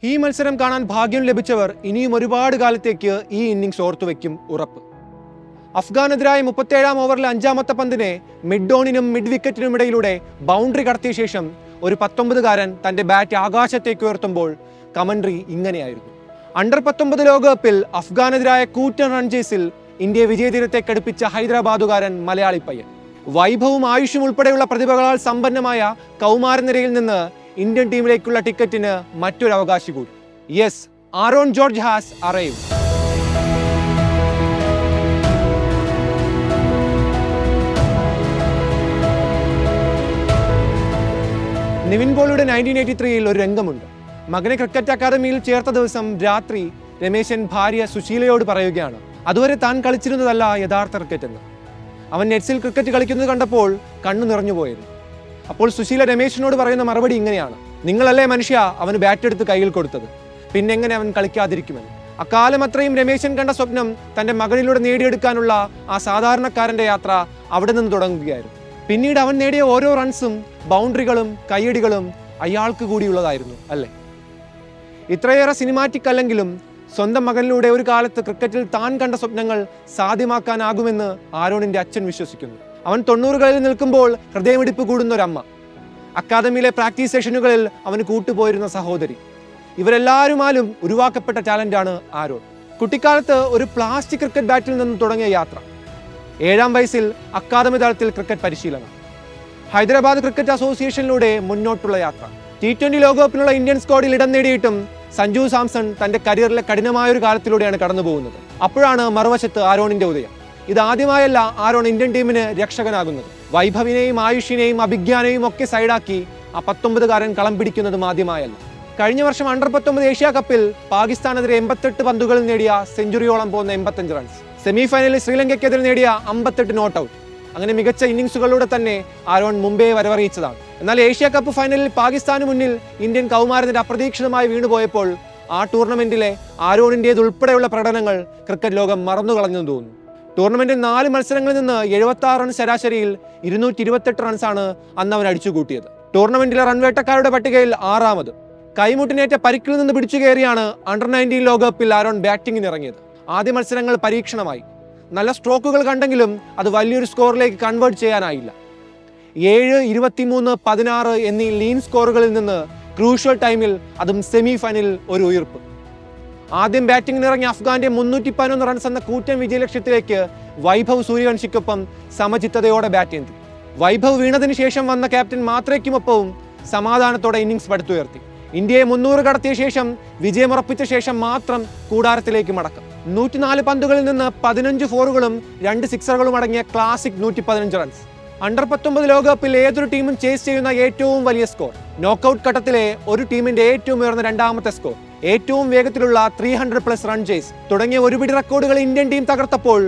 ഈ മത്സരം കാണാൻ ഭാഗ്യം ലഭിച്ചവർ ഇനിയും ഒരുപാട് കാലത്തേക്ക് ഈ ഇന്നിംഗ്സ് ഓർത്തുവെക്കും ഉറപ്പ്. അഫ്ഗാനെതിരായ 37-ാം ഓവറിലെ 5-ാമത്തെ പന്തിനെ മിഡ് ഓണിനും മിഡ് വിക്കറ്റിനും ഇടയിലൂടെ ബൗണ്ടറി കടത്തിയ ശേഷം ഒരു 19-കാരൻ തന്റെ ബാറ്റ് ആകാശത്തേക്ക് ഉയർത്തുമ്പോൾ കമന്ററി ഇങ്ങനെയായിരുന്നു. അണ്ടർ-19 ലോകകപ്പിൽ അഫ്ഗാനെതിരായ കൂറ്റൻ റൺ ചേസിൽ ഇന്ത്യയെ വിജയതീരത്തേക്ക് അടുപ്പിച്ച ഹൈദരാബാദുകാരൻ മലയാളി പയ്യൻ. വൈഭവും ആയുഷും ഉൾപ്പെടെയുള്ള പ്രതിഭകളാൽ സമ്പന്നമായ കൗമാരനിരയിൽ നിന്ന് ഇന്ത്യൻ ടീമിലേക്കുള്ള ടിക്കറ്റിന് മറ്റൊരു അവകാശി കൂടി. Yes, Aaron George has arrived. Nivin പോളിയുടെ 1983-ൽ ഒരു രംഗമുണ്ട്. മകനെ ക്രിക്കറ്റ് അക്കാദമിയിൽ ചേർത്ത ദിവസം രാത്രി രമേശൻ ഭാര്യ സുശീലയോട് പറയുകയാണ്, അതുവരെ താൻ കളിച്ചിരുന്നതല്ല യഥാർത്ഥ ക്രിക്കറ്റ് എന്ന്. അവൻ നെറ്റ്സിൽ ക്രിക്കറ്റ് കളിക്കുന്നത് കണ്ടപ്പോൾ കണ്ണു നിറഞ്ഞുപോയിരുന്നു. അപ്പോൾ സുശീല രമേശിനോട് പറയുന്ന മറുപടി ഇങ്ങനെയാണ്: നിങ്ങളല്ലേ മനുഷ്യ അവന് ബാറ്റ് എടുത്ത് കയ്യിൽ കൊടുത്തത്, പിന്നെങ്ങനെ അവൻ കളിക്കാതിരിക്കുമെന്ന്. അക്കാലം അത്രയും രമേശൻ കണ്ട സ്വപ്നം തൻ്റെ മകനിലൂടെ നേടിയെടുക്കാനുള്ള ആ സാധാരണക്കാരൻ്റെ യാത്ര അവിടെ നിന്ന് തുടങ്ങുകയായിരുന്നു. പിന്നീട് അവൻ നേടിയ ഓരോ റൺസും ബൗണ്ടറികളും കയ്യടികളും അയാൾക്ക് കൂടിയുള്ളതായിരുന്നു, അല്ലേ? ഇത്രയേറെ സിനിമാറ്റിക് അല്ലെങ്കിലും സ്വന്തം മകനിലൂടെ ഒരു കാലത്ത് ക്രിക്കറ്റിൽ താൻ കണ്ട സ്വപ്നങ്ങൾ സാധ്യമാക്കാനാകുമെന്ന് ആരോണിന്റെ അച്ഛൻ വിശ്വസിക്കുന്നു. അവൻ 90കളിൽ നിൽക്കുമ്പോൾ ഹൃദയമിടിപ്പ് കൂടുന്ന ഒരമ്മ, അക്കാദമിയിലെ പ്രാക്ടീസ് സെഷനുകളിൽ അവന് കൂട്ടുപോയിരുന്ന സഹോദരി, ഇവരെല്ലാവരുമാലും ഉരുവാക്കപ്പെട്ട ടാലന്റാണ് ആരോൺ. കുട്ടിക്കാലത്ത് ഒരു പ്ലാസ്റ്റിക് ക്രിക്കറ്റ് ബാറ്റിൽ നിന്ന് തുടങ്ങിയ യാത്ര, 7-ാം വയസ്സിൽ അക്കാദമി തലത്തിൽ ക്രിക്കറ്റ് പരിശീലനം, ഹൈദരാബാദ് ക്രിക്കറ്റ് അസോസിയേഷനിലൂടെ മുന്നോട്ടുള്ള യാത്ര, T20 ലോകകപ്പിനുള്ള ഇന്ത്യൻ സ്ക്വാഡിൽ ഇടം നേടിയിട്ടും സഞ്ജു സാംസൺ തന്റെ കരിയറിലെ കഠിനമായൊരു കാലത്തിലൂടെയാണ് കടന്നു പോകുന്നത്. അപ്പോഴാണ് മറുവശത്ത് ആരോണിന്റെ ഉദയം. ഇതാദ്യമായല്ല ആരോൺ ഇന്ത്യൻ ടീമിന് രക്ഷകനാകുന്നത്. വൈഭവിനെയും ആയുഷിനെയും അഭിജ്ഞാനെയും ഒക്കെ സൈഡാക്കി ആ 19-കാരൻ കളം പിടിക്കുന്നതും ആദ്യമായല്ല. കഴിഞ്ഞ വർഷം അണ്ടർ-19 ഏഷ്യ കപ്പിൽ പാകിസ്ഥാനെതിരെ 88 പന്തുകളിൽ നേടിയ സെഞ്ചുറിയോളം പോകുന്ന 85 റൺസ്, സെമി ഫൈനലിൽ ശ്രീലങ്കയ്ക്കെതിരെ നേടിയ 58 നോട്ട് ഔട്ട്, അങ്ങനെ മികച്ച ഇന്നിംഗ്സുകളിലൂടെ തന്നെ ആരോൺ മുംബൈ വരവറിയിച്ചതാണ്. എന്നാൽ ഏഷ്യ കപ്പ് ഫൈനലിൽ പാകിസ്ഥാന് മുന്നിൽ ഇന്ത്യൻ കൗമാരത്തിന്റെ അപ്രതീക്ഷിതമായി വീണുപോയപ്പോൾ ആ ടൂർണമെന്റിലെ ആരോണിൻ്റേത് ഉൾപ്പെടെയുള്ള പ്രകടനങ്ങൾ ക്രിക്കറ്റ് ലോകം മറന്നുകളഞ്ഞെന്ന് തോന്നുന്നു. ടൂർണമെന്റിൽ 4 മത്സരങ്ങളിൽ നിന്ന് 76 റൺസ് ശരാശരിയിൽ 228 റൺസാണ് അന്ന് അവൻ അടിച്ചുകൂട്ടിയത്. ടൂർണമെന്റിലെ റൺവേട്ടക്കാരുടെ പട്ടികയിൽ 6ാമത്. കൈമുട്ടിനേറ്റ പരിക്കിൽ നിന്ന് പിടിച്ചു കയറിയാണ് അണ്ടർ-19 ലോകകപ്പിൽ ആരോൺ ബാറ്റിംഗിന് ഇറങ്ങിയത്. ആദ്യ മത്സരങ്ങൾ പരീക്ഷണമായി. നല്ല സ്ട്രോക്കുകൾ കണ്ടെങ്കിലും അത് വലിയൊരു സ്കോറിലേക്ക് കൺവേർട്ട് ചെയ്യാനായില്ല. 7, 23, 16 എന്നീ ലീൻ സ്കോറുകളിൽ നിന്ന് ക്രൂഷ്യൽ ടൈമിൽ, അതും സെമി ഫൈനലിൽ ഒരു ഉയർപ്പ്. ആദ്യം ബാറ്റിംഗിന് ഇറങ്ങിയ അഫ്ഗാന്റെ 311 റൺസ് എന്ന കൂറ്റൻ വിജയലക്ഷ്യത്തിലേക്ക് വൈഭവ് സൂര്യവംശിക്കൊപ്പം സമചിത്തതയോടെ ബാറ്റ് ചെയ്തു. വൈഭവ് വീണതിന് ശേഷം വന്ന ക്യാപ്റ്റൻ മാത്രയ്ക്കുമൊപ്പവും സമാധാനത്തോടെ ഇന്നിംഗ്സ് പടുത്തുയർത്തി. ഇന്ത്യയെ 300 കടത്തിയ ശേഷം വിജയമുറപ്പിച്ച ശേഷം മാത്രം കൂടാരത്തിലേക്ക് മടക്കം. 104 പന്തുകളിൽ നിന്ന് 15 ഫോറുകളും 2 സിക്സറുകളും അടങ്ങിയ ക്ലാസിക് 115 റൺസ്. അണ്ടർ-19 ലോകകപ്പിൽ ഏതൊരു ടീമും ചേസ് ചെയ്യുന്ന ഏറ്റവും വലിയ സ്കോർ, നോക്കൌട്ട് ഘട്ടത്തിലെ ഒരു ടീമിന്റെ ഏറ്റവും ഉയർന്ന 2ാമത്തെ സ്കോർ, ഏറ്റവും വേഗത്തിലുള്ള 300+ റൺ ചേസ് തുടങ്ങിയ ഒരുപിടി റെക്കോർഡുകൾ ഇന്ത്യൻ ടീം തകർത്തപ്പോൾ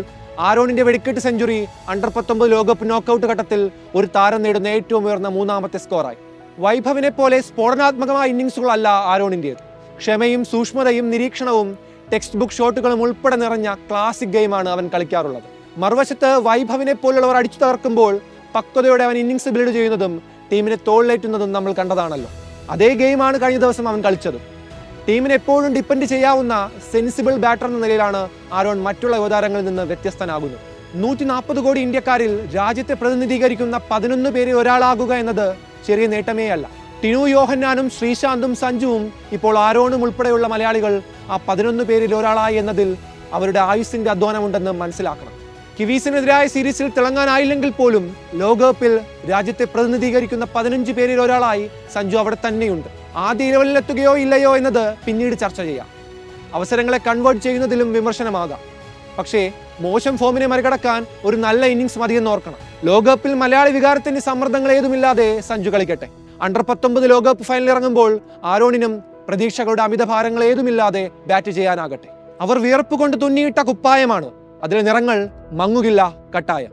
ആരോണിന്റെ വെടിക്കെട്ട് സെഞ്ചുറി അണ്ടർ-19 ലോകകപ്പ് നോക്കൌട്ട് ഘട്ടത്തിൽ ഒരു താരം നേടുന്ന ഏറ്റവും ഉയർന്ന 3ാമത്തെ സ്കോറായി. വൈഭവിനെ പോലെ സ്ഫോടനാത്മകമായ ഇന്നിംഗ്സുകളല്ല ആരോണിൻ്റേത്. ക്ഷമയും സൂക്ഷ്മതയും നിരീക്ഷണവും ടെക്സ്റ്റ് ബുക്ക് ഷോട്ടുകളും ഉൾപ്പെടെ നിറഞ്ഞ ക്ലാസിക് ഗെയിമാണ് അവൻ കളിക്കാറുള്ളത്. മറുവശത്ത് വൈഭവിനെ പോലുള്ളവർ അടിച്ചു തകർക്കുമ്പോൾ പക്വതയോടെ അവൻ ഇന്നിംഗ്സ് ബിൽഡ് ചെയ്യുന്നതും ടീമിനെ തോളിലേറ്റുന്നതും നമ്മൾ കണ്ടതാണല്ലോ. അതേ ഗെയിമാണ് കഴിഞ്ഞ ദിവസം അവൻ കളിച്ചതും. ടീമിനെ എപ്പോഴും ഡിപ്പെൻഡ് ചെയ്യാവുന്ന സെൻസിബിൾ ബാറ്റർ എന്ന നിലയിലാണ് ആരോൺ മറ്റുള്ള യുവതാരങ്ങളിൽ നിന്ന് വ്യത്യസ്തനാകുന്നത്. 140 കോടി ഇന്ത്യക്കാരിൽ രാജ്യത്തെ പ്രതിനിധീകരിക്കുന്ന 11 പേരിൽ ഒരാളാകുക എന്നത് ചെറിയ നേട്ടമേ അല്ല. ടിനു യോഹന്നാനും ശ്രീശാന്തും സഞ്ജുവും ഇപ്പോൾ ആരോണും ഉൾപ്പെടെയുള്ള മലയാളികൾ ആ 11 പേരിൽ ഒരാളായി എന്നതിൽ അവരുടെ ആയുസ്സിന്റെ അധ്വാനമുണ്ടെന്ന് മനസ്സിലാക്കണം. കിവീസിനെതിരായ സീരീസിൽ തിളങ്ങാനായില്ലെങ്കിൽ പോലും ലോകകപ്പിൽ രാജ്യത്തെ പ്രതിനിധീകരിക്കുന്ന 15 പേരിൽ ഒരാളായി സഞ്ജു അവിടെ തന്നെയുണ്ട്. ആദ്യ 11-ൽ എത്തുകയോ ഇല്ലയോ എന്നത് പിന്നീട് ചർച്ച ചെയ്യാം. അവസരങ്ങളെ കൺവേർട്ട് ചെയ്യുന്നതിലും വിമർശനമാകാം. പക്ഷേ മോശം ഫോമിനെ മറികടക്കാൻ ഒരു നല്ല ഇന്നിംഗ്സ് മതിയെന്ന് ഓർക്കണം. ലോകകപ്പിൽ മലയാളി വികാരത്തിന്റെ സമ്മർദ്ദങ്ങൾ ഏതുമില്ലാതെ സഞ്ജു കളിക്കട്ടെ. അണ്ടർ-19 ലോകകപ്പ് ഫൈനലിൽ ഇറങ്ങുമ്പോൾ ആരോണിനും പ്രതീക്ഷകളുടെ അമിതഭാരങ്ങൾ ഏതുമില്ലാതെ ബാറ്റ് ചെയ്യാനാകട്ടെ. അവർ വിയർപ്പ് കൊണ്ട് തുന്നിയിട്ട കുപ്പായമാണ്, അതിലെ നിറങ്ങൾ മങ്ങുകില്ല കട്ടായം.